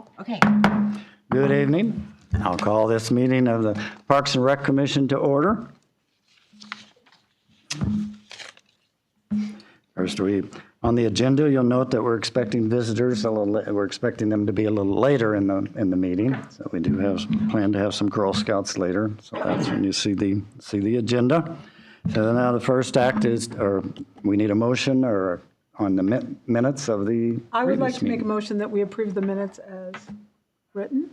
call. Okay. Good evening. I'll call this meeting of the Parks and Rec Commission to order. First, on the agenda, you'll note that we're expecting visitors we're expecting them to be a little later in the meeting. So we do plan to have some Girl Scouts later. So that's when you see the agenda. So now the first act is, we need a motion on the minutes of the I would like previous to make a meeting. motion that we approve the minutes as written.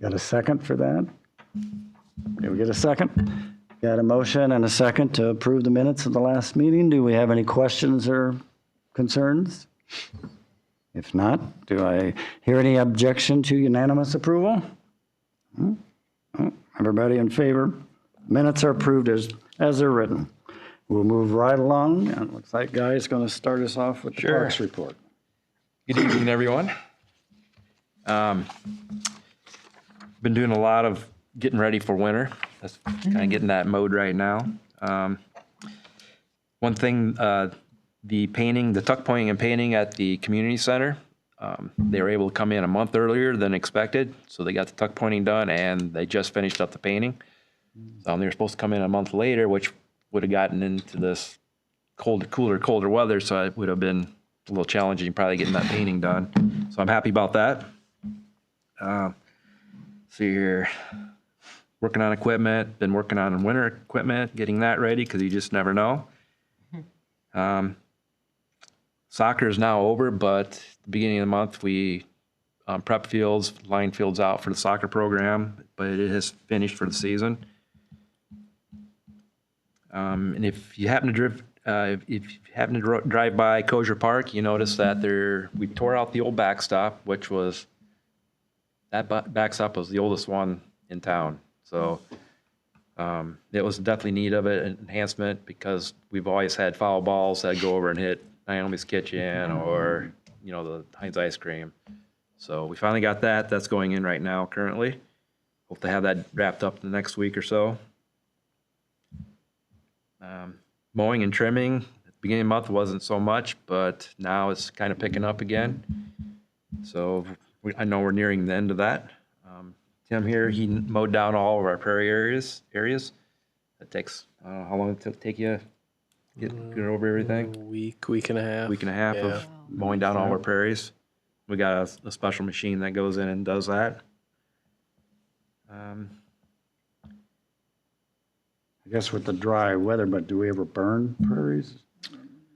Got a second for that? Can we get a second? Got a motion and a second to approve the minutes of the last meeting. Do we have any questions or concerns? If not, do I hear any objection to unanimous approval? Everybody in favor? Minutes are approved as they're written. We'll move right along. And it looks like Guy is going to start us off with the Sure. Parks report. Good evening, everyone. Been doing a lot of getting ready for winter. That's kind of getting that mode right now. One thing, the tuck pointing and painting at the community center, they were able to come in a month earlier than expected. So they got the tuck pointing done and they just finished up the painting. They were supposed to come in a month later, which would have gotten into this colder weather. So it would have been a little challenging probably getting that painting done. So I'm happy about that. See here, working on equipment, been working on winter equipment, getting that ready because you just never know. Soccer is now over, but at the beginning of the month we prep fields, line fields out for the soccer program, but it has finished for the season. And if you happen to drive by Kosher Park, you notice that we tore out the old backstop, which was that backstop was the oldest one in town. So it was definitely need of an enhancement because we've always had foul balls that go over and hit Naomi's Kitchen or the Heinz ice cream. So we finally got that. That's going in right now currently. Hope to have that wrapped up in the next week or so. Mowing and trimming at the beginning of the month wasn't so much, but now it's kind of picking up again. So I know we're nearing the end of that. Tim here, he mowed down all of our prairie areas. That takes, how long did it take you to get over everything? Week and a half. Week and a half of mowing down all our prairies. We got a special machine that goes in and does that. I guess with the dry weather, but do we ever burn prairies?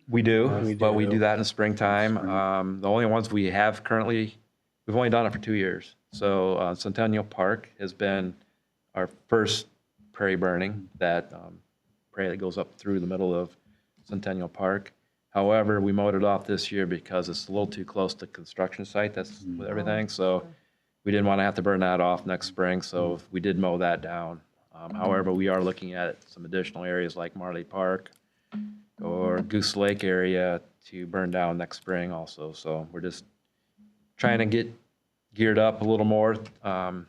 We do, We but we do. do that in the springtime. The only ones we have currently, we've only done it for 2 years. So Centennial Park has been our first prairie burning, that prairie that goes up through the middle of Centennial Park. However, we mowed it off this year because it's a little too close to construction site. That's with everything. So we didn't want to have to burn that off next spring. So we did mow that down. However, we are looking at some additional areas like Marley Park or Goose Lake area to burn down next spring also. So we're just trying to get geared up a little more to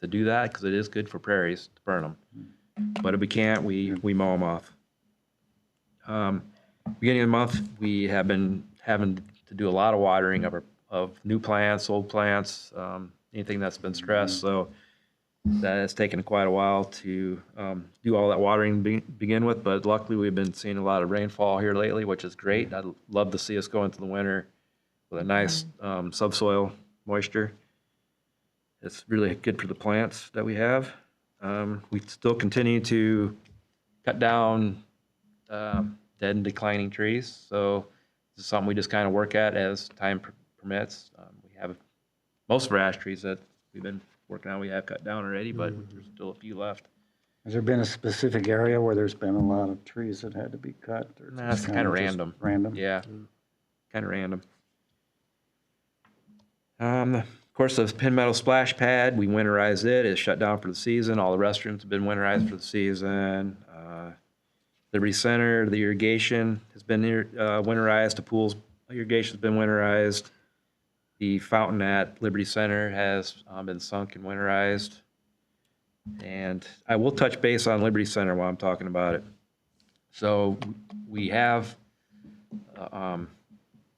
do that because it is good for prairies to burn them. But if we can't, we mow them off. Beginning of the month, we have been having to do a lot of watering of new plants, old plants, anything that's been stressed. So that has taken quite a while to do all that watering to begin with, but luckily we've been seeing a lot of rainfall here lately, which is great. I'd love to see us go into the winter with a nice subsoil moisture. It's really good for the plants that we have. We still continue to cut down dead and declining trees, so this is something we just kind of work at as time permits. We have most of our ash trees that we've been working on, we have cut down already, but there's still a few left. Has there been a specific area where there's been a lot of trees that had to be cut? Or Nah, it's kind of random. Random? Yeah, kind of random. Of course, the Pin Meadow Splash Pad, we winterized it. It's shut down for the season. All the restrooms have been winterized for the season. Liberty Center, the irrigation has been winterized. The pool's irrigation has been winterized. The fountain at Liberty Center has been sunk and winterized. And I will touch base on Liberty Center while I'm talking about it. So we have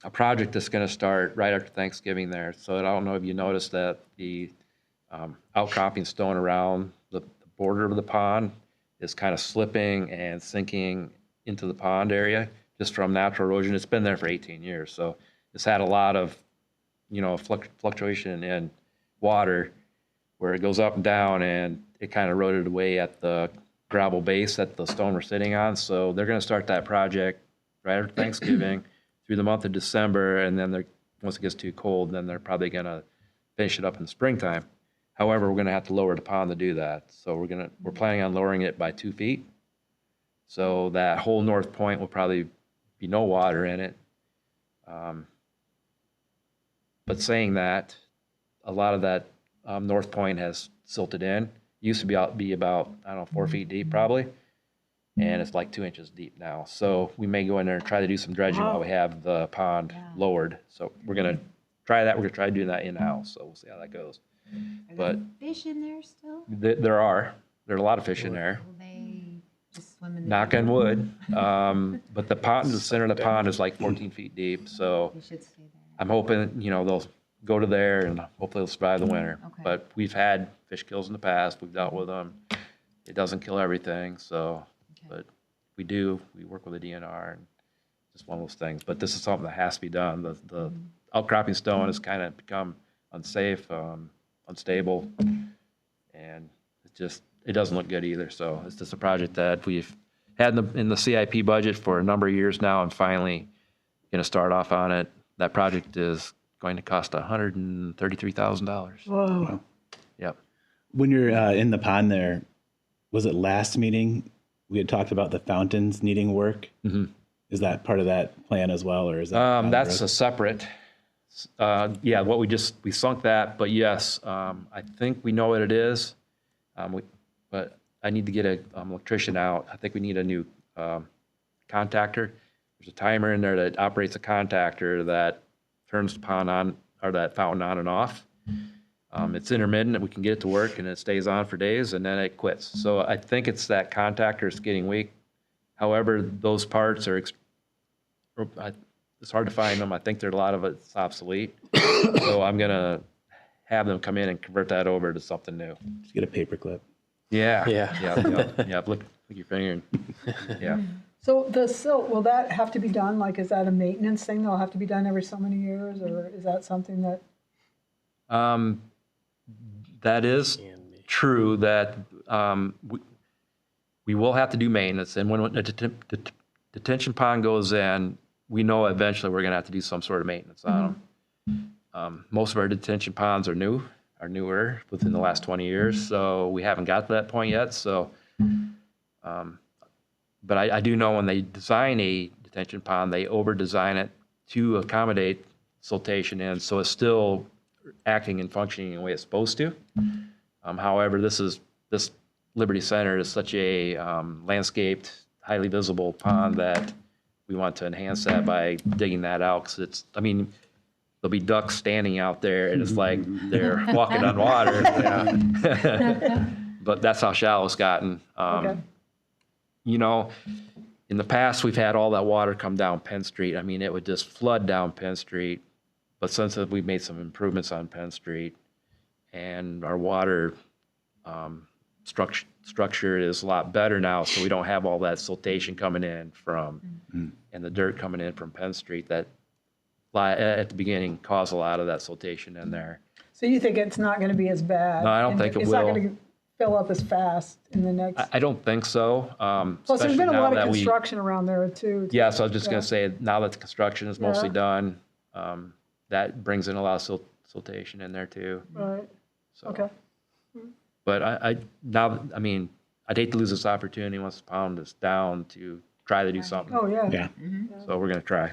a project that's going to start right after Thanksgiving there. So I don't know if you noticed that the outcropping stone around the border of the pond is kind of slipping and sinking into the pond area just from natural erosion. It's been there for 18 years. So it's had a lot of, fluctuation in water where it goes up and down, and it kind of eroded away at the gravel base that the stone were sitting on. So they're going to start that project right after Thanksgiving through the month of December, and then once it gets too cold, then they're probably going to finish it up in the springtime. However, we're going to have to lower the pond to do that. So we're planning on lowering it by 2 feet. So that whole north point will probably be no water in it. But saying that, a lot of that north point has silted in. Used to be about, I don't know, 4 feet deep probably. And it's like 2 inches deep now. So we may go in there and try to do some dredging while we have the pond lowered. So we're going to try that. We're going to try doing that in-house. So we'll see how that goes. But Fish in there still? there are a lot of fish in there. Will they just swim in the? Knock on wood. But the center of the pond is like 14 feet deep. So They should stay there. I'm hoping, they'll go to there and hopefully they'll survive the winter. Okay. But we've had fish kills in the past. We've dealt with them. It doesn't kill everything. So, but we work with the DNR, and just one of those things. But this is something that has to be done. The outcropping stone has kind of become unsafe, unstable, and it doesn't look good either. So it's just a project that we've had in the CIP budget for a number of years now, and finally going to start off on it. That project is going to cost $133,000. Whoa. Yep. When you're in the pond there, was it last meeting we had talked about the fountains needing work? Mm-hmm. Is that part of that plan as well, or is that? That's a separate. We sunk that, but yes, I think we know what it is. But I need to get an electrician out. I think we need a new contactor. There's a timer in there that operates a contactor that turns the pond on, or that fountain on and off. It's intermittent, and we can get it to work, and it stays on for days, and then it quits. So I think it's that contactor is getting weak. However, those parts are, it's hard to find them. I think a lot of it's obsolete. So I'm going to have them come in and convert that over to something new. Just get a paper clip. Yeah. Yeah. Yeah. Look your finger. Yeah. So the silt, will that have to be done? Like, is that a maintenance thing that'll have to be done every so many years, or is that something that? That is true that we will have to do maintenance. And when the detention pond goes in, we know eventually we're going to have to do some sort of maintenance on them. Most of our detention ponds are newer within the last 20 years. So we haven't got to that point yet. So, but I do know when they design a detention pond, they over-design it to accommodate siltation in. So it's still acting and functioning the way it's supposed to. However, this Liberty Center is such a landscaped, highly visible pond that we want to enhance that by digging that out. Because there'll be ducks standing out there, and it's like they're walking on water. But that's how shallow it's gotten. Okay. In the past, we've had all that water come down Penn Street. I mean, it would just flood down Penn Street. But since we've made some improvements on Penn Street, and our water structure is a lot better now, so we don't have all that siltation coming in and the dirt coming in from Penn Street that at the beginning caused a lot of that siltation in there. So you think it's not going to be as bad? No, I don't think it It's will. not going to fill up as fast in the next. I don't think so. Plus, there's especially been a now lot of that construction around there too. Yeah, so I was just going to say, now that the construction is mostly Yeah. done, that brings in a lot of siltation in there too. Right. So. Okay. But I'd hate to lose this opportunity once the pound is down to try to do something. Oh yeah. Yeah. So we're going to try.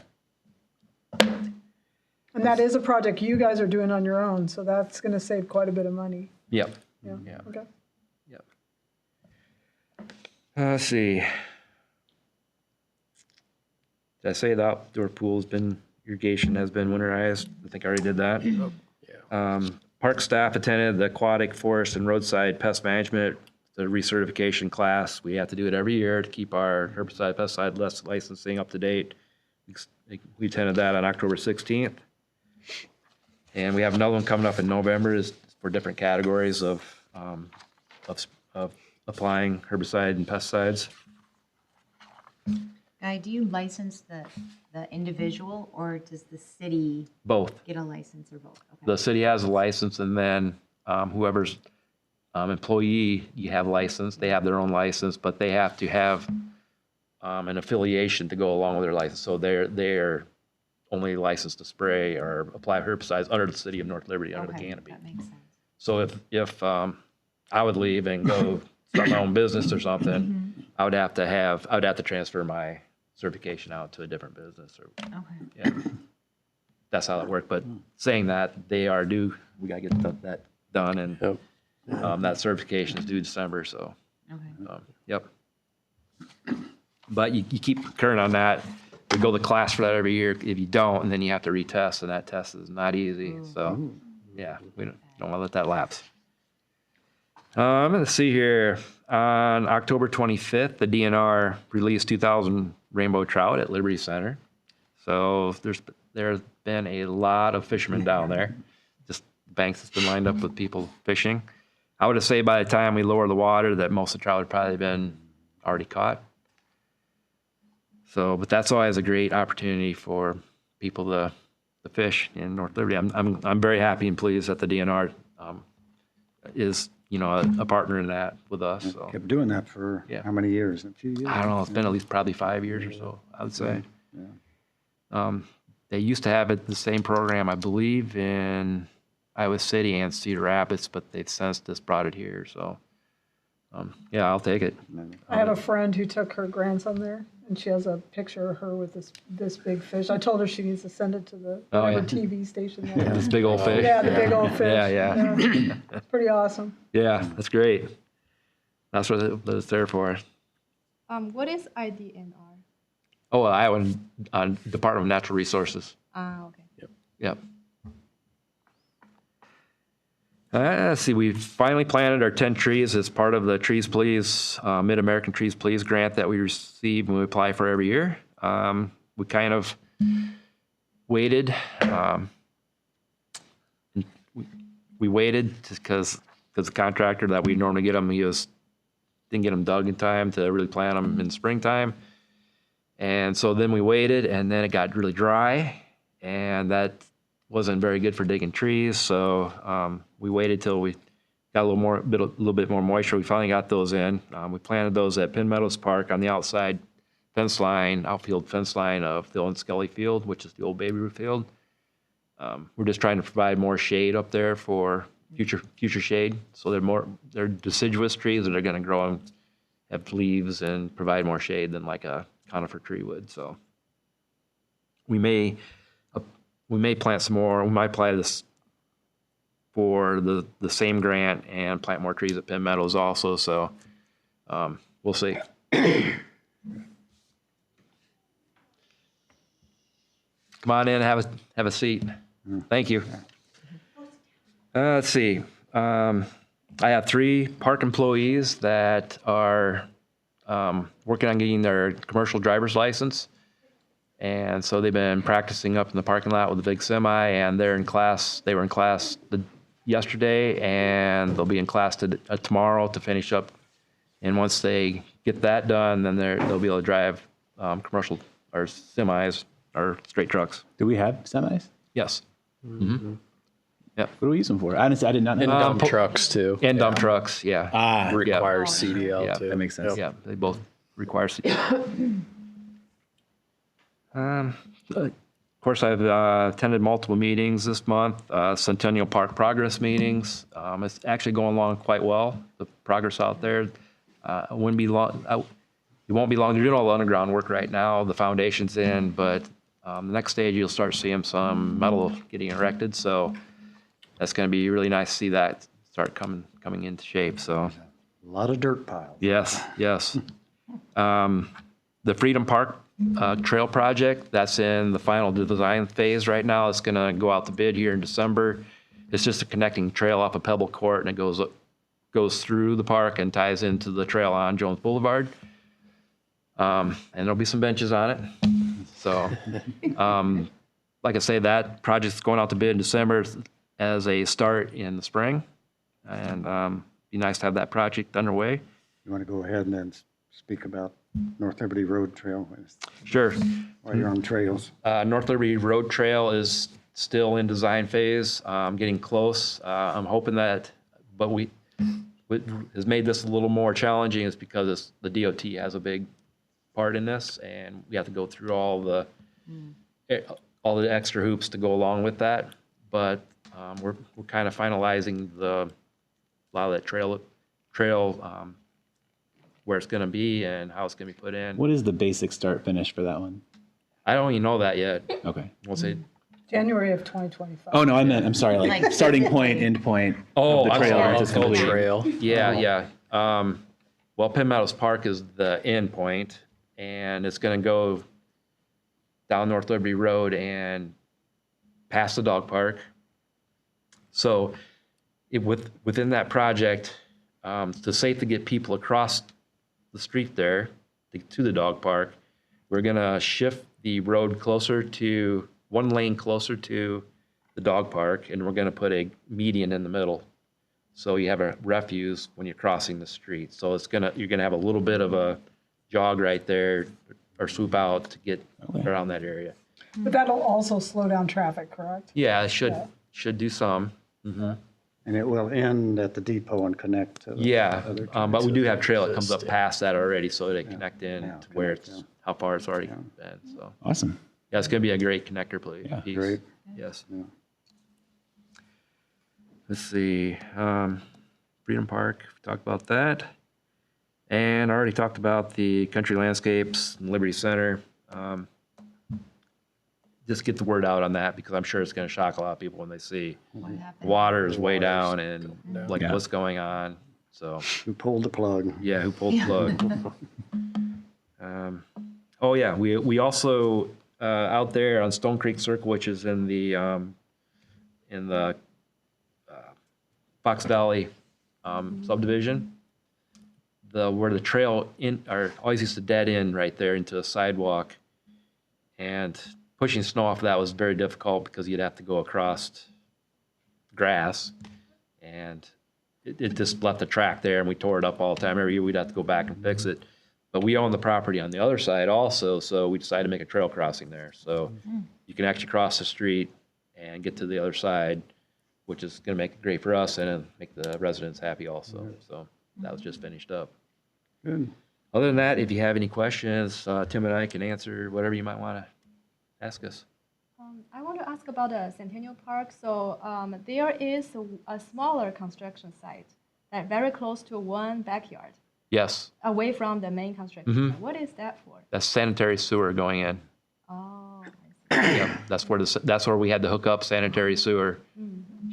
And that is a project you guys are doing on your own, so that's going to save quite a bit of money. Yep. Yeah. Yeah. Okay. Yep. Let's see. Did I say the outdoor irrigation has been winterized? I think I already did that. Park staff attended the aquatic, forest, and roadside pest management, the recertification class. We have to do it every year to keep our herbicide, pesticide licensing up to date. We attended that on October 16th. And we have another one coming up in November is for different categories of applying herbicide and pesticides. Guy, do you license the individual or does the city Both. get a license or both? Okay. The city has a license, and then whoever's employee you have licensed, they have their own license, but they have to have an affiliation to go along with their license. So they're only licensed to spray or apply herbicides under the city of North Liberty under the Okay, canopy. that makes sense. So if I would leave and go start my own business or something, I would have to transfer my certification out to a different business. Or Okay. yeah, that's how it worked. But saying that, they are due. We gotta get that done, and that certification is due December. So, Okay. yep. But you keep current on that. We go to class for that every year. If you don't, and then you have to retest, and that test is not easy. So, yeah, we don't want to let that lapse. Let's see here. On October 25th, the DNR released 2,000 rainbow trout at Liberty Center. So there's been a lot of fishermen down there. Just banks has been lined up with people fishing. I would say by the time we lower the water that most of the trout had probably been already caught. So, but that's always a great opportunity for people to fish in North Liberty. I'm very happy and pleased that the DNR is a partner in that with us. So Kept doing that for Yeah. how many years? A few years? I don't know. It's been at least probably 5 years or so, I would say. They used to have the same program, I believe, in Iowa City and Cedar Rapids, but they've since just brought it here. So, yeah, I'll take it. I have a friend who took her grandson there, and she has a picture of her with this big fish. I told her she needs to send it to the Oh, whatever yeah. TV station. There. This big old fish. Yeah, the big old fish. Yeah. It's pretty awesome. Yeah, that's great. That's what it's there for. What is IDNR? Oh, Iowa Department of Natural Resources. Okay. Yep. Let's see, we finally planted our 10 trees as part of the Trees Please, Mid-American Trees Please grant that we receive when we apply for every year. We kind of waited. We waited because the contractor that we normally get them, didn't get them dug in time to really plant them in springtime. And so then we waited, and then it got really dry, and that wasn't very good for digging trees. So we waited till we got a little bit more moisture. We finally got those in. We planted those at Penn Meadows Park on the outside fence line, outfield fence line of Phil and Skelly Field, which is the old Baby Ruth Field. We're just trying to provide more shade up there for future shade. So they're deciduous trees that are going to grow and have leaves and provide more shade than like a conifer tree would. So we may plant some more. We might apply this for the same grant and plant more trees at Penn Meadows also. So we'll see. Come on in, have a seat. Thank you. Let's see. I have 3 park employees that are working on getting their commercial driver's license. And so they've been practicing up in the parking lot with the big semi, and they're in class. They were in class yesterday, and they'll be in class tomorrow to finish up. And once they get that done, then they'll be able to drive commercial or semis or straight trucks. Do we have semis? Yes. What do we use them for? I did not know. And dump trucks too. And dump trucks, yeah. Requires Yeah. CDL Yeah, too. That makes sense. Yeah, they both require. Of course, I've attended multiple meetings this month, Centennial Park progress meetings. It's actually going along quite well, the progress out there. It wouldn't be long. It won't be long. They're doing all the underground work right now. The foundation's in, but the next stage you'll start seeing some metal getting erected. So that's going to be really nice to see that start coming into shape. So A lot of dirt piles. yes. The Freedom Park trail project, that's in the final design phase right now. It's going to go out to bid here in December. It's just a connecting trail off of Pebble Court, and it goes through the park and ties into the trail on Jones Boulevard. And there'll be some benches on it. So, like I say, that project's going out to bid in December as a start in the spring. And be nice to have that project underway. You want to go ahead and then speak about North Liberty Road Trail Sure. while you're on trails? North Liberty Road Trail is still in design phase. Getting close. I'm hoping that, but what has made this a little more challenging is because the DOT has a big part in this, and we have to go through all the extra hoops to go along with that. But we're kind of finalizing a lot of that trail where it's going to be and how it's going to be put in. What is the basic start finish for that one? I don't even know that yet. Okay. We'll see. January of 2025. Oh no, I'm sorry, like Like- starting point, end point Oh, of the I'm trail sorry. once it's Oh, complete. Trail. Yeah. Well, Penn Meadows Park is the end point, and it's going to go down North Liberty Road and past the dog park. So within that project, it's safe to get people across the street there to the dog park. We're going to shift the road closer to one lane closer to the dog park, and we're going to put a median in the middle. So you have a refuse when you're crossing the street. So you're gonna have a little bit of a jog right there or swoop out to get around that area. But that'll also slow down traffic, correct? Yeah, it should do some. And it will end at the depot and connect to the Yeah, other but we do have trail that comes up Exist, past that already, so they connect in Yeah, to where connect, how far it's already been. So Awesome. yeah, it's gonna be a great connector Yeah, piece. Great. Yes. Yeah. Let's see, Freedom Park, we talked about that. And I already talked about the country landscapes and Liberty Center. Just get the word out on that because I'm sure it's gonna shock a lot of people when they see What happened? water is way down and like Yeah. what's going on. So, Who pulled the plug? yeah, who pulled the plug? Oh yeah, we also, out there on Stone Creek Circle, which is in the Fox Valley subdivision, where the trail always used to dead end right there into a sidewalk, and pushing snow off of that was very difficult because you'd have to go across grass, and it just left a track there, and we tore it up all the time. Every year we'd have to go back and fix it. But we own the property on the other side also, so we decided to make a trail crossing there. So you can actually cross the street and get to the other side, which is going to make it great for us and make the residents happy also. So that was just finished up. Good. Other than that, if you have any questions, Tim and I can answer whatever you might want to ask us. I want to ask about the Centennial Park. So there is a smaller construction site that very close to one backyard, Yes, away from the main construction Mhm. site. What is that for? that's sanitary sewer going in. Oh, I see. Yep, that's where we had to hook up sanitary sewer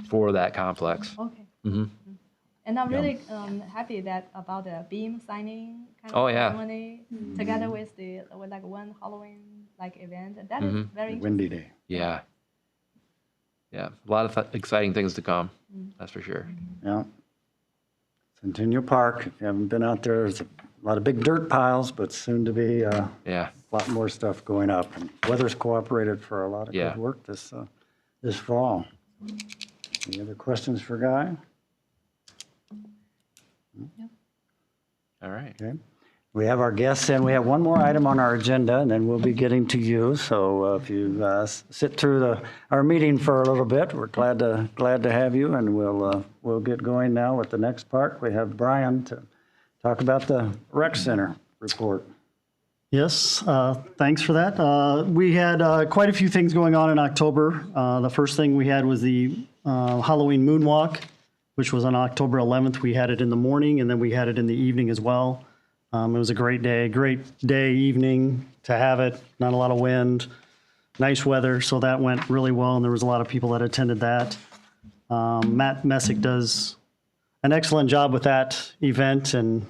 for that complex. Okay. Mhm. And I'm really happy that about the beam signing kind of Oh, yeah. ceremony together with like one Halloween like event. That is very interesting. Windy day. Yeah. Yeah, a lot of exciting things to come, that's for sure. Yeah. Centennial Park, if you haven't been out there, there's a lot of big dirt piles, but soon to be a Yeah, lot more stuff going up. And weather's cooperated for a lot of Yeah. good work this fall. Any other questions for Guy? all right. Okay. We have our guests in. We have one more item on our agenda, and then we'll be getting to you. So if you sit through our meeting for a little bit, we're glad to have you, and we'll get going now with the next part. We have Brian to talk about the rec center report. Yes, thanks for that. We had quite a few things going on in October. The first thing we had was the Halloween Moonwalk, which was on October 11th. We had it in the morning, and then we had it in the evening as well. It was a great day, evening to have it, not a lot of wind, nice weather, so that went really well, and there was a lot of people that attended that. Matt Messick does an excellent job with that event and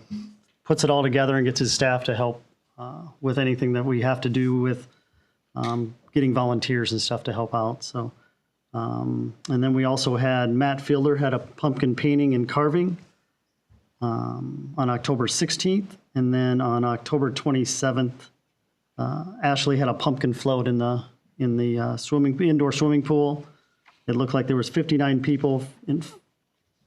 puts it all together and gets his staff to help with anything that we have to do with getting volunteers and stuff to help out. So, and then we also had Matt Fielder had a pumpkin painting and carving on October 16th. And then on October 27th, Ashley had a pumpkin float in the indoor swimming pool. It looked like there was 59 people in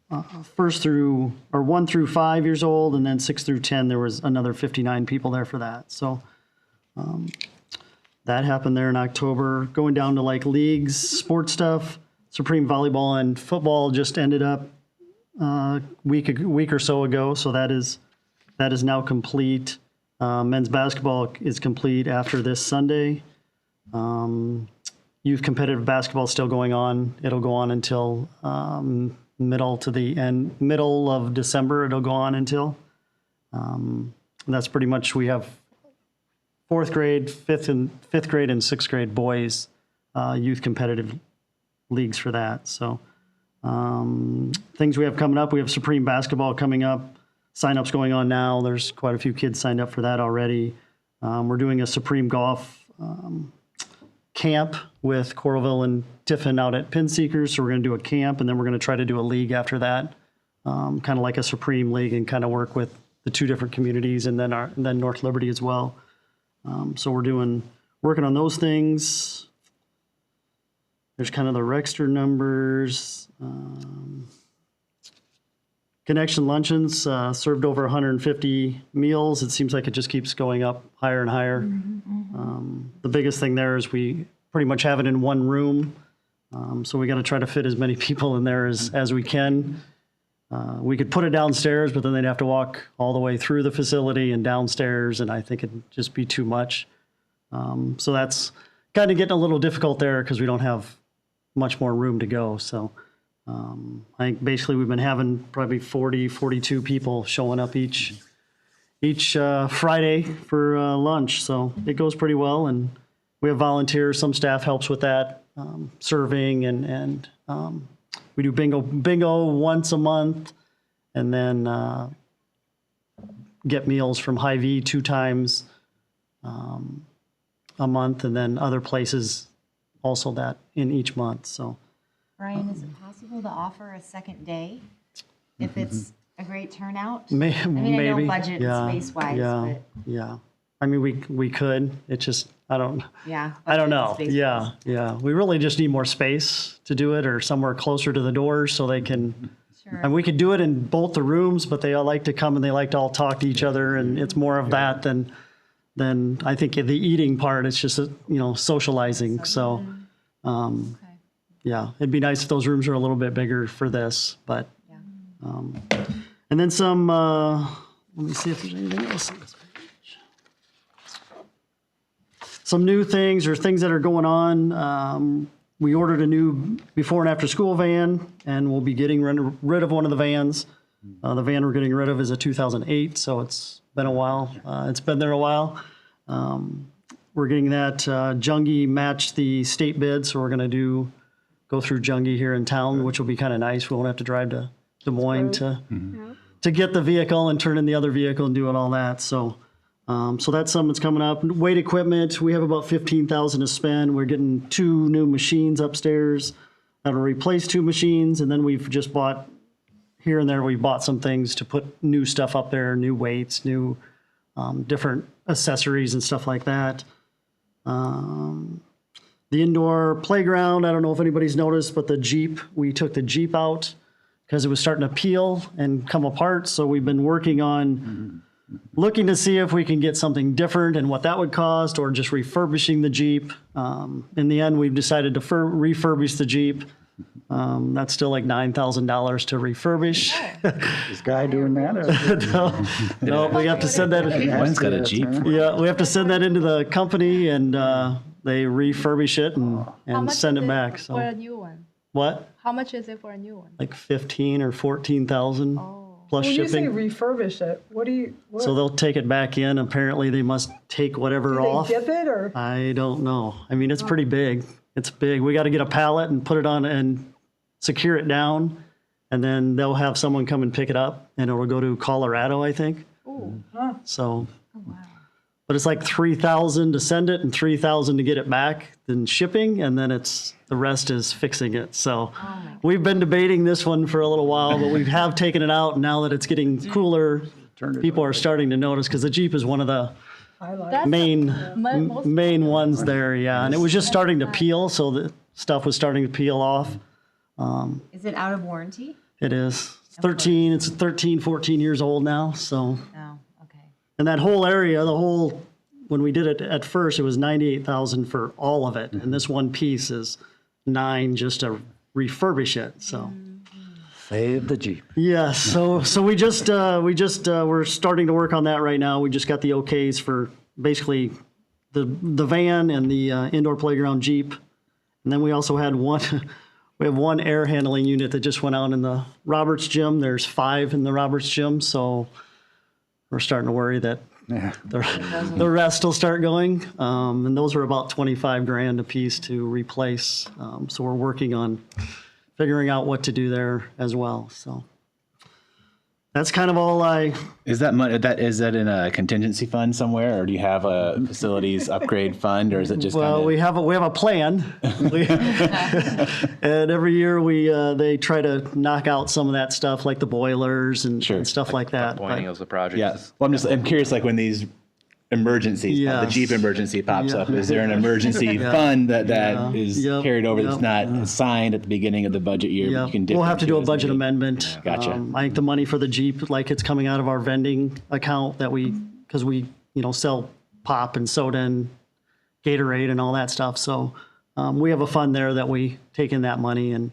1 through 5 years old, and then 6 through 10 there was another 59 people there for that. So that happened there in October. Going down to like leagues, sports stuff. Supreme Volleyball and football just ended up a week or so ago, so that is now complete. Men's basketball is complete after this Sunday. Youth competitive basketball is still going on. It'll go on until middle of December. It'll go on until. That's pretty much, we have 4th grade, 5th grade, and 6th grade boys youth competitive leagues for that. So things we have coming up, we have Supreme basketball coming up. Sign-ups going on now. There's quite a few kids signed up for that already. We're doing a Supreme golf camp with Coralville and Tiffin out at Pin Seekers. So we're going to do a camp, and then we're going to try to do a league after that, kind of like a Supreme league, and kind of work with the 2 different communities, and then North Liberty as well. So we're working on those things. There's kind of the Rexter numbers. Connection luncheons served over 150 meals. It seems like it just keeps going up higher and higher. The biggest thing there is we pretty much have it in one room. So we got to try to fit as many people in there as we can. We could put it downstairs, but then they'd have to walk all the way through the facility and downstairs, and I think it'd just be too much. So that's kind of getting a little difficult there because we don't have much more room to go. So I think basically we've been having probably 40, 42 people showing up each Friday for lunch. So it goes pretty well, and we have volunteers. Some staff helps with that, serving, and we do bingo once a month, and then get meals from Hy-Vee 2 times a month, and then other places also that in each month. So. Brian, is it possible to offer a second day if it's a great turnout? Maybe. I know budget and space-wise, but Yeah. I mean, we could. It's just, I don't yeah. know. budget and Yeah. We really just need more space to do it, or somewhere closer to the doors so they can. Sure. And we could do it in both the rooms, but they all like to come and they like to all talk to each other, and it's more of that than I think the eating part. It's just socializing. So. Okay. Yeah, it'd be nice if those rooms are a little bit bigger for this, but, and then some, let me see if there's anything else on this page. Some new things or things that are going on. We ordered a new before and after school van, and we'll be getting rid of one of the vans. The van we're getting rid of is a 2008, so it's been a while. It's been there a while. We're getting that, Jungie matched the state bid, so we're going to go through Jungie here in town, which will be kind of nice. We won't have to drive to Des Moines to get the vehicle and turn in the other vehicle and doing all that. So that's something that's coming up. Weight equipment, we have about $15,000 to spend. We're getting 2 new machines upstairs that'll replace 2 machines, and then we've just bought here and there. We bought some things to put new stuff up there, new weights, new different accessories and stuff like that. The indoor playground, I don't know if anybody's noticed, but we took the Jeep out because it was starting to peel and come apart. So we've been working on looking to see if we can get something different and what that would cost, or just refurbishing the Jeep. In the end, we've decided to refurbish the Jeep. That's still like $9,000 to refurbish. Is Guy doing that? No, we have to send that. Mine's got a Jeep. Yeah, we have to send that into the company, and they refurbish it How and much send is it back. for a So new one? what? How much is it for a new one? Like 15 or 14,000 plus When you say shipping. refurbish it, what So they'll take it back in. Apparently, they must take whatever do off. they dip it, or? I don't know. I mean, it's pretty big. It's big. We got to get a pallet and put it on and secure it down, and then they'll have someone come and pick it up, and it'll go to Colorado, I think. Ooh. So, wow. but it's like $3,000 to send it and $3,000 to get it back, then shipping, and then the rest is fixing it. So we've been debating this one for a little while, but we have taken it out. And now that it's getting cooler, people are starting to notice, because the Jeep is one of the highlight. That's main most main ones there, yeah. And it was just starting to peel, so the stuff was starting to peel off. Is it out of warranty? It is. It's 13, 14 years old now, so. Oh, okay. And that whole area, when we did it at first, it was 98,000 for all of it. And this one piece is 9 just to refurbish it, so. Save the Jeep. Yeah, so we're starting to work on that right now. We just got the okays for basically the van and the indoor playground Jeep. And then we also had we have one air handling unit that just went out in the Roberts gym. There's 5 in the Roberts gym, so we're starting to worry that the rest will start going. And those were about 25 grand a piece to replace. So we're working on figuring out what to do there as well. So that's kind of all Is that money, is that in a contingency fund somewhere, or do you have a facilities upgrade fund, or is it just well, we have a plan. And every year they try to knock out some of that stuff, like the boilers and stuff like that. Pointing But- as a project. Yeah. Well, I'm curious, like when these emergencies, the Yes. Jeep emergency pops Yeah. up, is there an emergency fund that is Yep. carried over that's Yep. not assigned at the beginning of the budget year? Yeah, But you can dip we'll have to into do a as budget needed? amendment. Gotcha. I think the money for the Jeep, like it's coming out of our vending account because we sell pop and soda and Gatorade and all that stuff. So we have a fund there that we take in that money, and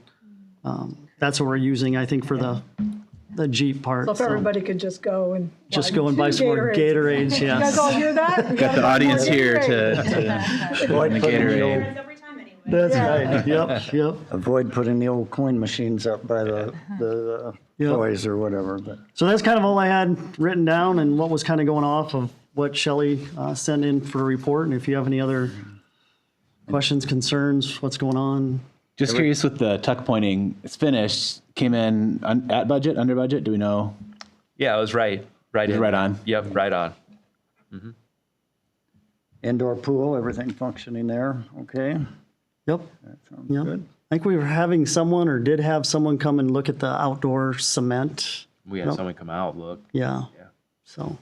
that's what we're using, I think, for the Jeep part. So if everybody could just go and. Go and buy some more Gatorades, You guys all yes. hear that? We Got gotta the buy more audience here Gatorade. to Avoid the putting the Gatorade. old- That's Yeah. right, yep. Avoid putting the old coin machines up by the Yep. toys or whatever, but. So that's kind of all I had written down and what was kind of going off of what Shelley sent in for a report. And if you have any other questions, concerns, what's going on? Just curious with the tuck pointing, it's finished, came in at budget, under budget, do we know? Yeah, it was right was in. right on. Yep, right on. Indoor pool, everything functioning there, okay? Yep. That sounds Yep. good. I think we were having someone or did have someone come and look at the outdoor cement. We had someone come out, look. Yeah. Yeah. So,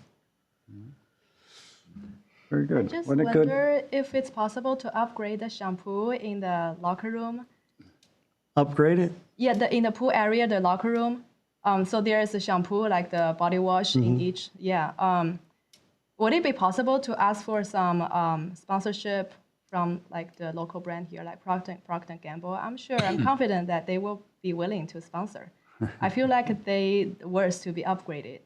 Very good. Just What a good, wonder if it's possible to upgrade the shampoo in the locker room. upgrade it. Yeah, in the pool area, the locker room. So there is a shampoo, like the body wash in each. Yeah. Would it be possible to ask for some sponsorship from like the local brand here, like Procter & Gamble? I'm confident that they will be willing to sponsor. I feel like they worth to be upgraded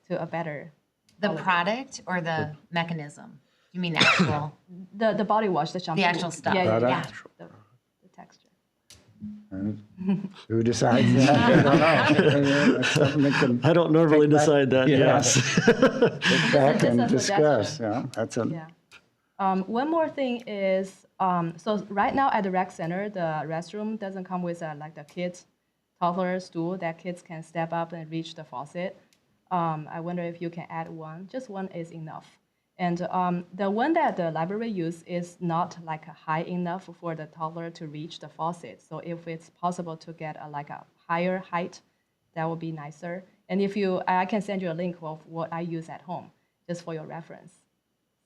to a better. The product or the mechanism? You mean actual? The body wash, the shampoo. The actual stuff. Yeah, yeah, yeah. Product. The texture. who decides that? I don't know. That's something that can I don't normally Take back- decide that. Yeah. Yes. get back and Just a discuss, suggestion. yeah, that's a, Yeah. One more thing is, so right now at the rec center, the restroom doesn't come with like the kids toddler stool that kids can step up and reach the faucet. I wonder if you can add one. Just one is enough. And the one that the library use is not like high enough for the toddler to reach the faucet. So if it's possible to get like a higher height, that would be nicer. And if I can send you a link of what I use at home, just for your reference.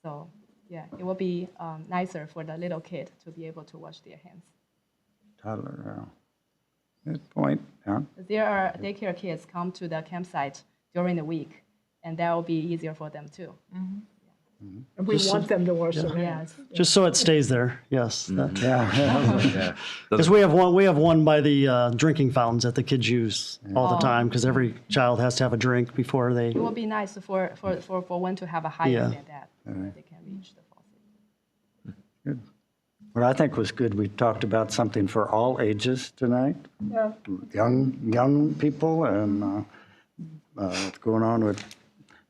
So yeah, it will be nicer for the little kid to be able to wash their hands. toddler, yeah. Good point, yeah. There are daycare kids come to the campsite during the week, and that will be easier for them too. And we want them to wash their hands. Yes. Just so it stays there. Yes. Yeah, Yeah. Because we have one by the drinking fountains that the kids use all the time, because every child has to have a drink before they. It will be nice for one to have a higher Yeah. than that, so that they can reach the faucet. what I think was good, we talked about something for all ages tonight, Yeah. young people and what's going on with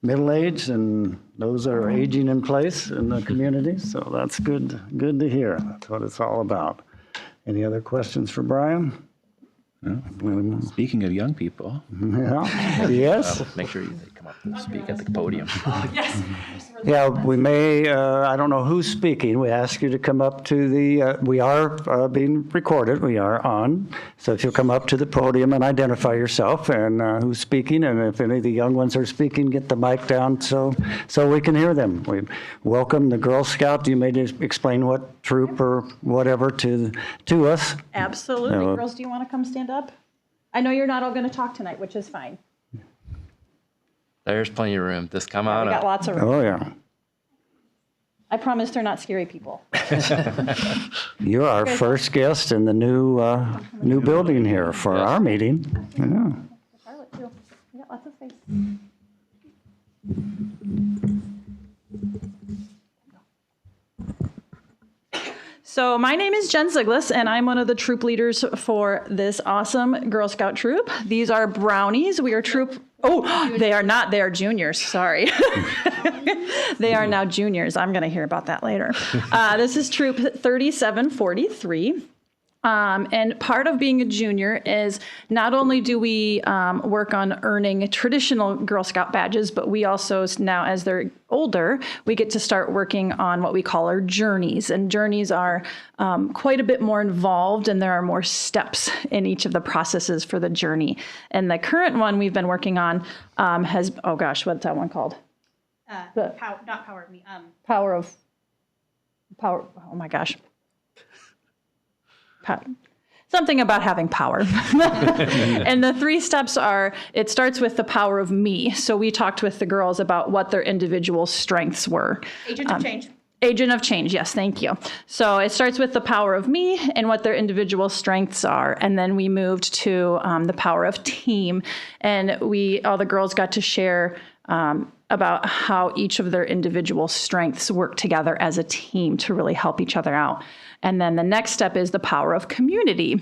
middle age and those that are aging in place in the community. So that's good to hear. That's what it's all about. Any other questions for Brian? Speaking of young people, Yeah. Yes. Make sure they come up and speak at the podium. Yeah, we may, I don't know who's speaking. We ask you to come up to we are being recorded. We are on. So if you'll come up to the podium and identify yourself and who's speaking, and if any of the young ones are speaking, get the mic down so we can hear them. We welcome the Girl Scout. You may just explain what troop or whatever to us. Absolutely. No. Girls, do you want to come stand up? I know you're not all going to talk tonight, which is fine. There's plenty of room. Just come We on got up. lots of room. Oh, yeah. I promise they're not scary people. You're our first guest in the new building here for our meeting. Yeah. Charlotte, too. We got lots of space. So my name is Jen Ziglis, and I'm one of the troop leaders for this awesome Girl Scout troop. These are brownies. We are troop. Oh, they are not. They are juniors. Sorry. They are now juniors. I'm going to hear about that later. This is troop 3743. And part of being a junior is not only do we work on earning traditional Girl Scout badges, but we also now, as they're older, we get to start working on what we call our journeys. And journeys are quite a bit more involved, and there are more steps in each of the processes for the journey. And the current one we've been working on has, oh gosh, what's that one called? Not power of me. Power, oh my gosh. Something about having power. And the 3 steps are, it starts with the power of me. So we talked with the girls about what their individual strengths were. Agent of change. Agent of change, yes, thank you. So it starts with the power of me and what their individual strengths are. And then we moved to the power of team. And all the girls got to share about how each of their individual strengths work together as a team to really help each other out. And then the next step is the power of community.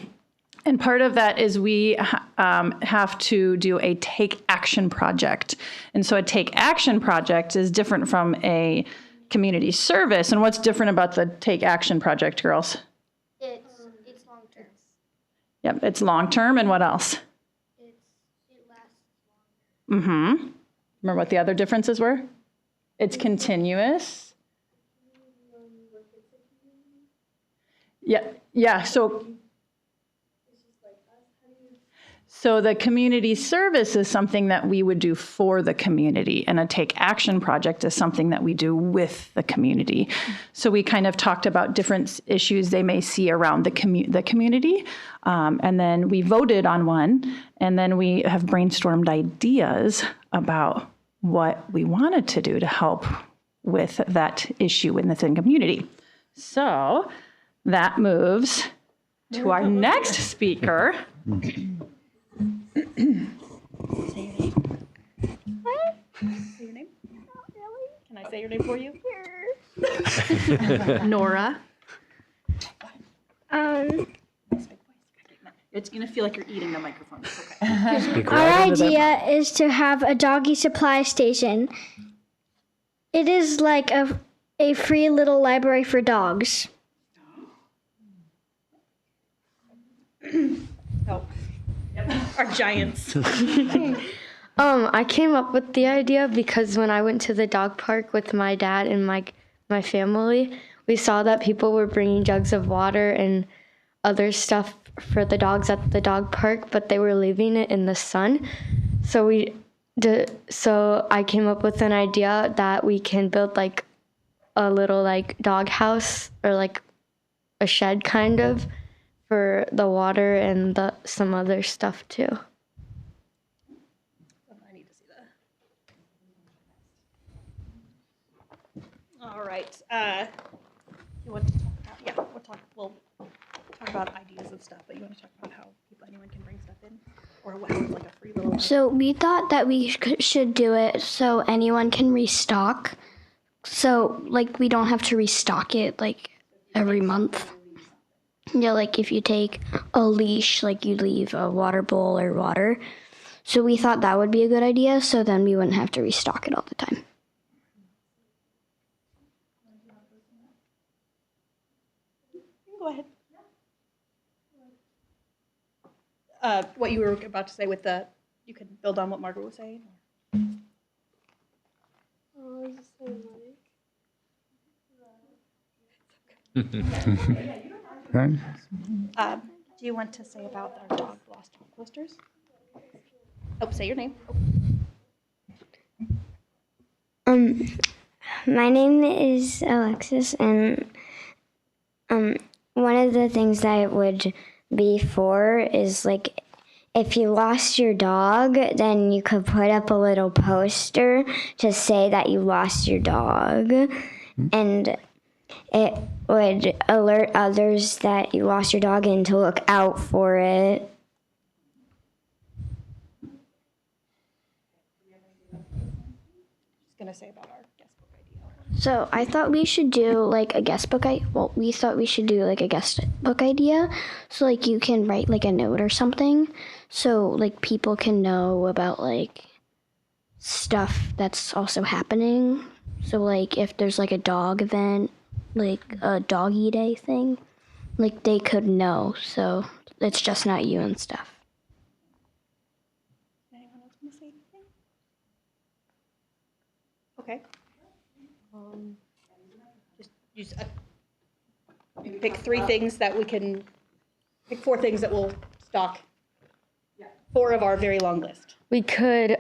And part of that is we have to do a take action project. And so a take action project is different from a community service. And what's different about the take action project, girls? It's long term. Yep, it's long term. And what else? It lasts longer. Mm-hmm. Remember what the other differences were? It's continuous. Yeah. So the community service is something that we would do for the community, and a take action project is something that we do with the community. So we kind of talked about different issues they may see around the community, and then we voted on one, and then we have brainstormed ideas about what we wanted to do to help with that issue within the community. So that moves to our next speaker. Say your name. Can I say your name for you? Nora. It's gonna feel like you're eating the microphone. It's okay. Speak Our right into that. idea is to have a doggy supply station. It is like a free little library for dogs. Our giants. I came up with the idea because when I went to the dog park with my dad and my family, we saw that people were bringing jugs of water and other stuff for the dogs at the dog park, but they were leaving it in the sun. So I came up with an idea that we can build like a little like dog house or like a shed kind of for the water and some other stuff too. I need to see that. All right. You want to talk about? Yeah, we'll talk about ideas of stuff. But you want to talk about how anyone can bring stuff in, or how it's like a free little. So we thought that we should do it so anyone can restock. So like we don't have to restock it like every month. Yeah, like if you take a leash, like you leave a water bowl or water. So we thought that would be a good idea, so then we wouldn't have to restock it all the time. Go ahead. What you were about to say with you could build on what Margaret was saying. Okay. Do you want to say about our dog lost dog posters? Oh, say your name. My name is Alexis, and one of the things that it would be for is like if you lost your dog, then you could put up a little poster to say that you lost your dog, and it would alert others that you lost your dog and to look out for it. Just gonna say about our guest book idea. So I thought we should do like a guest book. We thought we should do like a guest book idea. So like you can write like a note or something, so like people can know about like stuff that's also happening. So like if there's like a dog event, like a doggy day thing, like they could know. So it's just not you and stuff. Anyone else want to say anything? Okay. Just use pick 3 things that we can, pick 4 things that we'll stock. 4 of our very long list. We could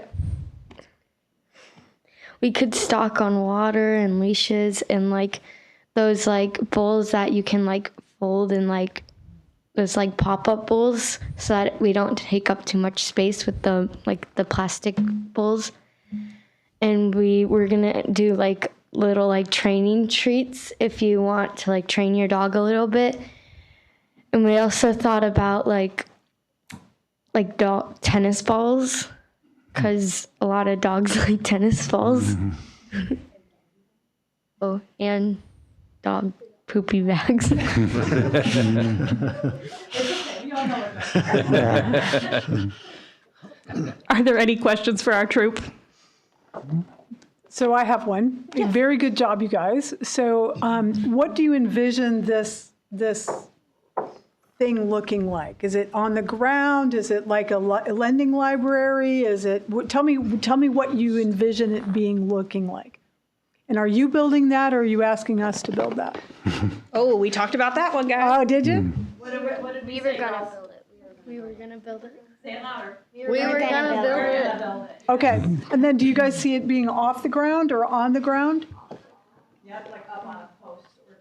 stock on water and leashes and like those like bowls that you can like fold and like those like pop-up bowls so that we don't take up too much space with the like the plastic bowls. And we're gonna do like little like training treats if you want to like train your dog a little bit. And we also thought about like dog tennis balls, because a lot of dogs like tennis balls. Oh, and dog poopy bags. Are there any questions for our troop? So I have one. Very good job, you guys. So what do you envision this thing looking like? Is it on the ground? Is it like a lending library? Is it? Tell me what you envision it looking like. And are you building that, or are you asking us to build that? Oh, we talked about that one, guys. Oh, did you? We were gonna build it. We were gonna build it. Say it louder. We were gonna build it. Okay. And then do you guys see it being off the ground or on the ground? Yep, like up on a post or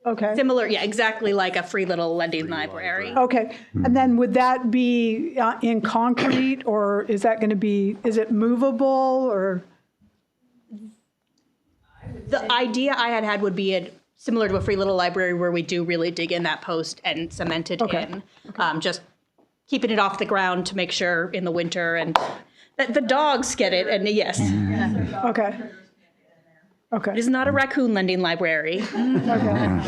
2. Okay. Similar, yeah, exactly like a free little lending library. Okay. And then would that be in concrete, or is that going to be, is it movable, or? The idea I had would be similar to a free little library where we do really dig in that post and cement it in. Just keeping it off the ground to make sure in the winter and that the dogs get it. And yes, Okay. Okay. it is not a raccoon lending library. Okay.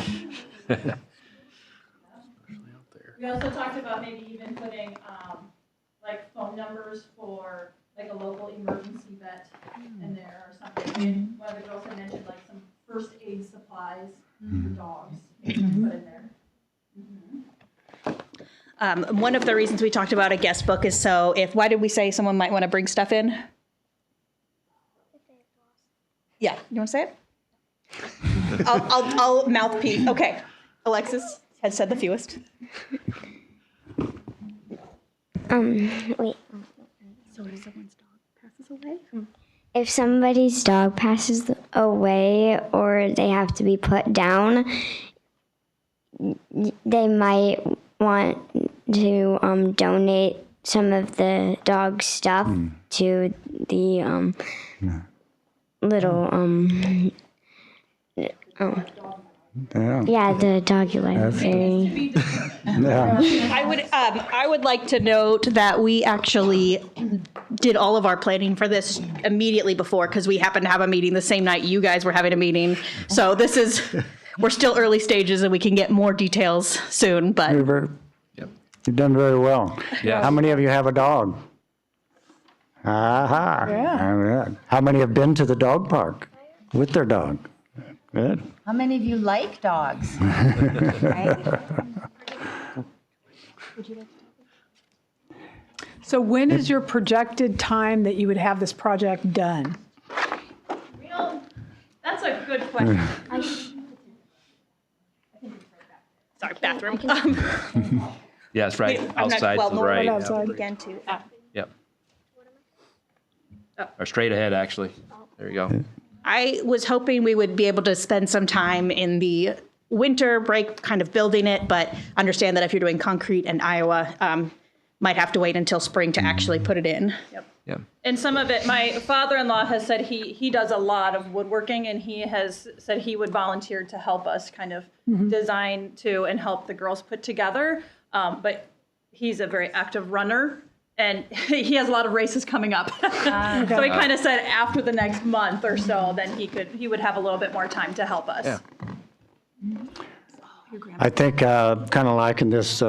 We also talked about maybe even putting like phone numbers for like a local emergency vet in there or something. And one of the girls had mentioned like some first aid supplies for dogs. Maybe put in there. One of the reasons we talked about a guest book is so why did we say someone might want to bring stuff in? Yeah, you want to say it? I'll mouthpiece. Okay, Alexis has said the fewest. Wait. So if someone's dog passes away? If somebody's dog passes away or they have to be put down, they might want to donate some of the dog stuff to the little the doggy library. I would like to note that we actually did all of our planning for this immediately before because we happened to have a meeting the same night you guys were having a meeting. So we're still early stages and we can get more details soon, but. You've done very well. Yes. How many of you have a dog? Aha. Yeah. How many have been to the dog park with their dog? Good. How many of you like dogs? Right? So when is your projected time that you would have this project done? question. I sh- Sorry, bathroom. Yeah, it's right outside to the no, right. right outside. Again, too. Yep. Or straight ahead, actually. There you go. I was hoping we would be able to spend some time in the winter break kind of building it, but understand that if you're doing concrete in Iowa, might have to wait until spring to actually put it in. Yeah. And some of it, my father-in-law has said he does a lot of woodworking, and he has said he would volunteer to help us kind of design too and help the girls put together. But he's a very active runner, and he has a lot of races coming up. So he kind of said after the next month or so, then he would have a little bit more time to help us. Yeah. I think kind of liking this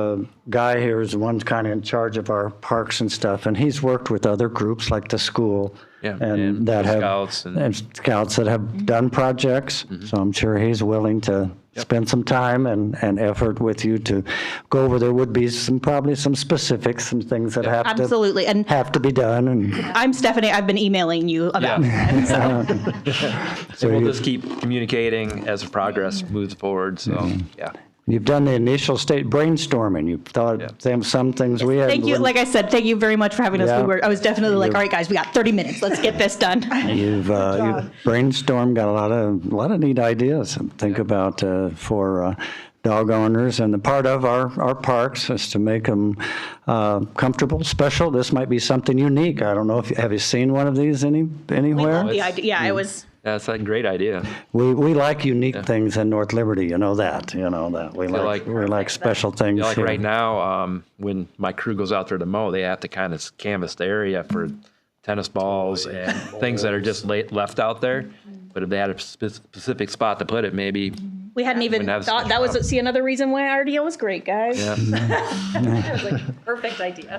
guy here is the one kind of in charge of our parks and stuff, and he's worked with other groups like the school. Yeah, and and that have Scouts and- scouts that have done projects. So I'm sure he's willing to spend some time and effort with you to go over. There would be probably some specifics, some things that Absolutely. And have to be done. And I'm Stephanie. I've been emailing you about So we'll just keep communicating as progress moves forward. So, yeah. you've done the initial state brainstorming. You've thought some things we had. Thank you. Like I said, thank you very much for having us. Yeah. I was definitely like, all right, guys, we got 30 minutes. Let's get this done. You've brainstormed, got a lot of neat ideas to think about for dog owners, and the part of our parks is to make them comfortable, special. This might be something unique. I don't know if have you seen one of these anywhere? The idea, yeah, it was. That's a great idea. We like unique things in North Liberty. You know that. We like special things. Yeah, like here. right now, when my crew goes out there to mow, they have to kind of canvass the area for tennis balls and things that are just left out there. But if they had a specific spot to put it, maybe. We hadn't even Wouldn't have thought such that a was problem. see another reason why our idea was great, guys. Yeah. That was like a perfect idea.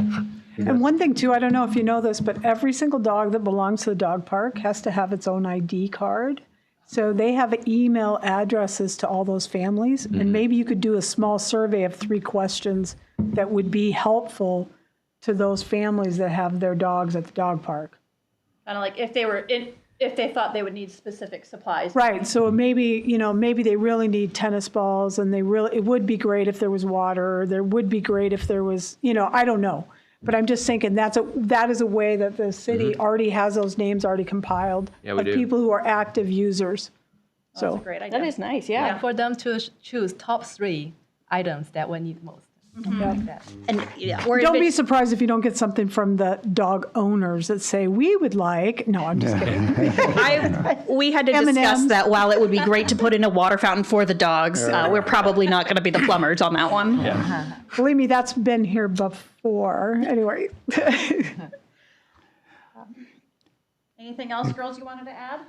And one thing too, I don't know if you know this, but every single dog that belongs to the dog park has to have its own ID card. So they have email addresses to all those families, and maybe you could do a small survey of 3 questions that would be helpful to those families that have their dogs at the dog park. Kind of like if they thought they would need specific supplies. Right. So maybe they really need tennis balls, and it would be great if there was water. Or there would be great if there was, I don't know. But I'm just thinking that is a way that the city already has those names already compiled Yeah, we of do. people who are active users. So That's a great idea. That is nice, Yeah, yeah. for them to choose top 3 items that we need most. And yeah, we're don't be surprised if you don't get something from the dog owners that say, we would like, no, I'm just kidding. we had to discuss M&Ms. that while it would be great to put in a water fountain for the dogs, we're probably not going to be the plumbers on that one. Believe me, that's been here before. Anyway. Anything else, girls, you wanted to add?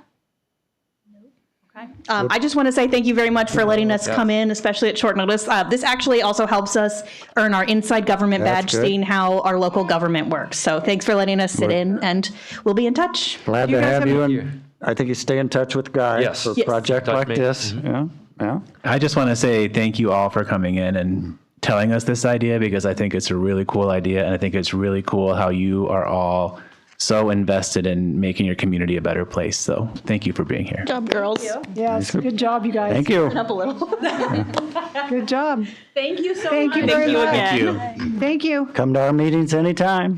Okay. I just want to say thank you very much for letting us come in, especially at short notice. This actually also helps us earn our inside government That's badge, good. seeing how our local government works. So thanks for letting us sit in, and we'll be in touch. Glad you to guys have have you, any- and I think you stay in touch with Guy Yes. for a Yes. project Touch like me. this. Yeah. I just want to say thank you all for coming in and telling us this idea, because I think it's a really cool idea, and I think it's really cool how you are all so invested in making your community a better place. So thank you for being here. Good job, girls. Yes, good job, you guys. Thank you. Up a little. Good job. Thank you so Thank much. you very much. Thank you. Thank you. Come to our meetings anytime.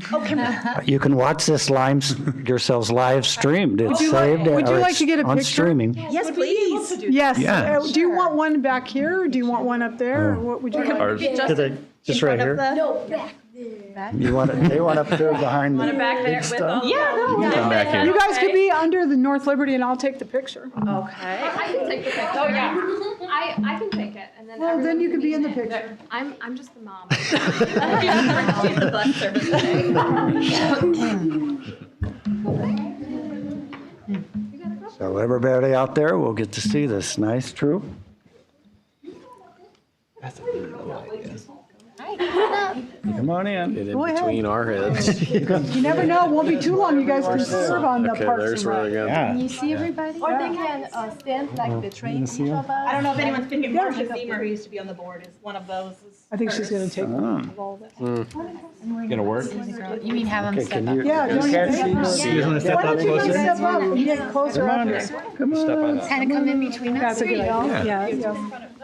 You can watch this yourselves live streamed. It's saved. would you or like it's to get a on picture? streaming. Yes, please. Yes. Yes. Do you want one back here, or do you want one up there? Or what would you like? Ours- Just right here. You want it? They want up there behind the Back there big with stuff. all. Come back here. You guys could be under the North Liberty, and I'll take the picture. Okay. I can take the picture. Oh yeah. I can take it, and then. Well, then everyone you can be in the it. picture. I'm just the mom. She's the bus service today. So everybody out there will get to see this nice troop. All right, Come on in. Get in Go ahead. between our heads. You never know, it won't be too long, you guys can serve on the Okay, Parks there's and where Rec. we're going. Yeah. Can you see everybody? Or they can stand like the train each of us. I don't know if anyone's thinking Marcia Yeah. Zemer, who used to be on the board, is one of those. I think she's going to take all that. Gonna work? You mean have them step up? Yeah, don't you step Why up don't you closer? just step up and get closer up here? Kind of come in between us. That's a good idea. Yeah.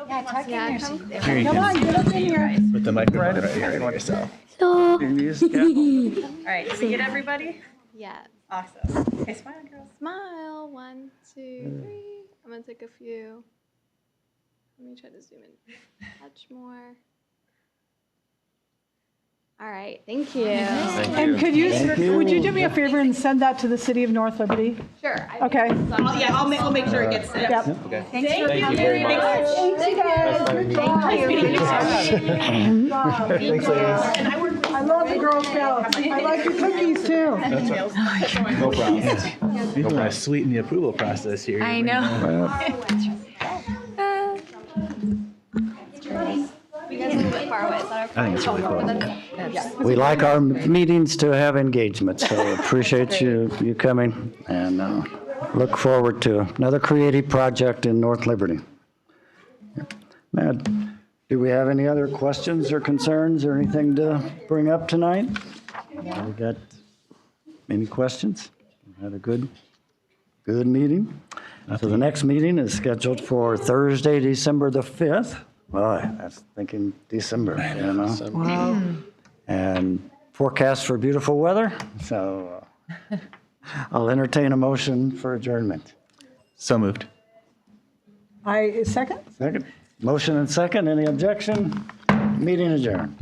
Yeah, tuck in there. So Here you Come go. on, get up in here. Put the microphone right here on yourself. So, All right, did we get everybody? Yeah. Awesome. Okay, smile, girls. Smile. 1, 2, 3. I'm gonna take a few. Let me try to zoom in. Touch more. All right. Thank you. And would you do me a favor and send that to the city of North Liberty? Sure. Okay. I'll make sure it gets sent. Yep. Thanks for Thank you very much. Thanks, you guys. Good job. I love the Girl Scouts. I like your cookies too. No problem. People want to sweeten the approval process here. I know. You guys are a little bit far away. Is that okay? I think it's really cool. We like our meetings to have engagement, so appreciate you coming and look forward to another creative project in North Liberty. Matt, do we have any other questions or concerns or anything to bring up tonight? We got any questions? Had a good meeting. So the next meeting is scheduled for Thursday, December the 5th. Boy, that's thinking December, you know? Wow. And forecast for beautiful weather. So I'll entertain a motion for adjournment. So moved. Second? Second. Motion and second. Any objection? Meeting adjourned.